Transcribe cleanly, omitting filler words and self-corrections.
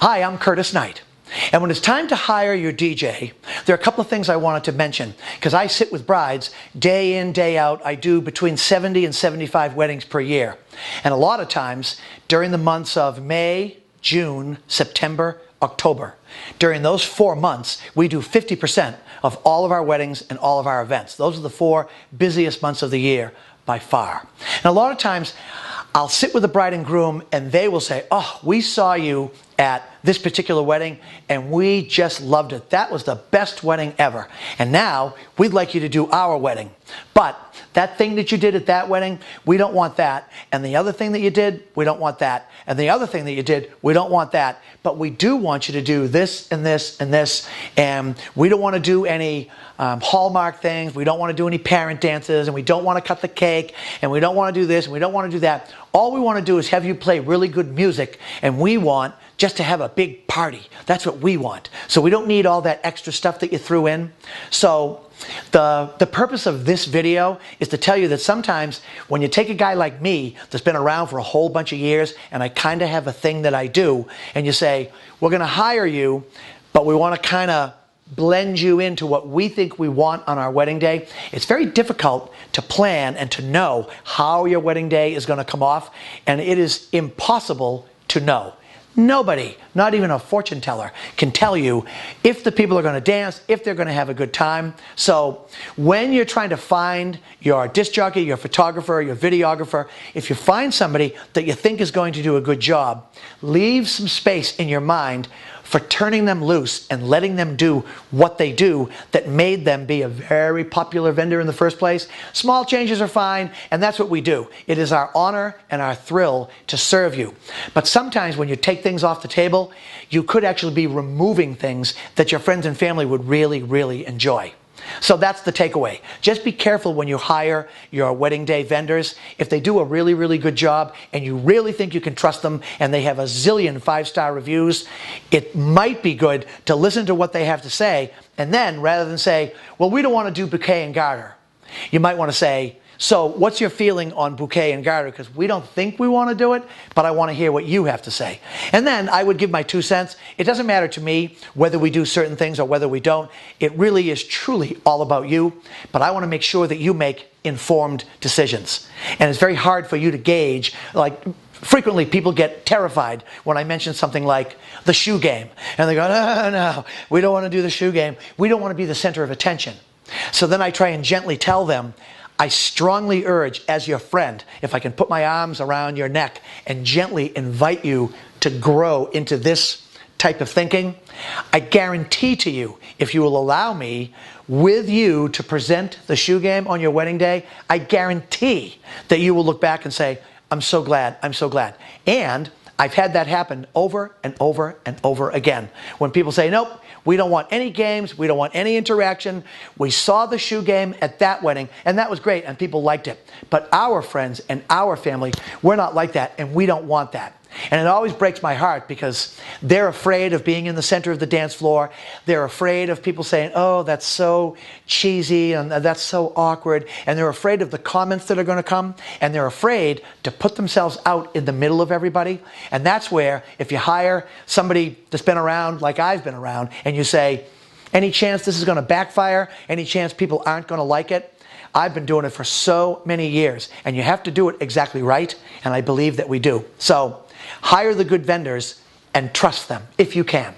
Hi, I'm Curtis Knight. And when it's time to hire your DJ, there are a couple of things I wanted to mention, because I sit with brides day in, day out. I do between 70 and 75 weddings per year. And a lot of times during the months of May, June, September, October, during those 4 months, we do 50% of all of our weddings and all of our events. Those are the 4 busiest months of the year by far. And a lot of times I'll sit with the bride and groom and they will say, "Oh, we saw you at this particular wedding and we just loved it. That was the best wedding ever. And now we'd like you to do our wedding. But that thing that you did at that wedding, we don't want that. And the other thing that you did, we don't want that. And the other thing that you did, we don't want that. But we do want you to do this and this and this. And we don't want to do any Hallmark things. We don't want to do any parent dances. And we don't want to cut the cake. And we don't want to do this. And we don't want to do that. All we want to do is have you play really good music. And we want just to have a big party. That's what we want. So we don't need all that extra stuff that you threw in. So the purpose of this video is to tell you that sometimes when you take a guy like me that's been around for a whole bunch of years and I kind of have a thing that I do, and you say, we're going to hire you, but we want to kind of blend you into what we think we want on our wedding day. It's very difficult to plan and to know how your wedding day is going to come off, and it is impossible to know. Nobody, not even a fortune teller, can tell you if the people are going to dance, if they're going to have a good time. So when you're trying to find your disc jockey, your photographer, your videographer, if you find somebody that you think is going to do a good job, leave some space in your mind for turning them loose and letting them do what they do that made them be a very popular vendor in the first place. Small changes are fine, and that's what we do. It is our honor and our thrill to serve you. But sometimes when you take things off the table, you could actually be removing things that your friends and family would really, really enjoy. So that's the takeaway. Just be careful when you hire your wedding day vendors. If they do a really, really good job and you really think you can trust them and they have a zillion 5-star reviews, it might be good to listen to what they have to say, and then rather than say, well, we don't want to do bouquet and garter, you might want to say, so what's your feeling on bouquet and garter? Because we don't think we want to do it, but I want to hear what you have to say. And then I would give my 2 cents. It doesn't matter to me whether we do certain things or whether we don't. It really is truly all about you, but I want to make sure that you make informed decisions. And it's very hard for you to gauge, like frequently people get terrified when I mention something like the shoe game. And they go, no, we don't want to do the shoe game. We don't want to be the center of attention. So then I try and gently tell them, I strongly urge, as your friend, if I can put my arms around your neck and gently invite you to grow into this type of thinking, I guarantee to you, if you will allow me with you to present the shoe game on your wedding day, I guarantee that you will look back and say, I'm so glad, I'm so glad. And I've had that happen over and over and over again. When people say, nope, we don't want any games, we don't want any interaction. We saw the shoe game at that wedding, and that was great, and people liked it. But our friends and our family, we're not like that, and we don't want that. And it always breaks my heart because they're afraid of being in the center of the dance floor. They're afraid of people saying, oh, that's so cheesy and that's so awkward. And they're afraid of the comments that are going to come. And they're afraid to put themselves out in the middle of everybody. And that's where if you hire somebody that's been around like I've been around and you say, any chance this is going to backfire? Any chance people aren't going to like it? I've been doing it for so many years, and you have to do it exactly right, and I believe that we do. So hire the good vendors and trust them if you can.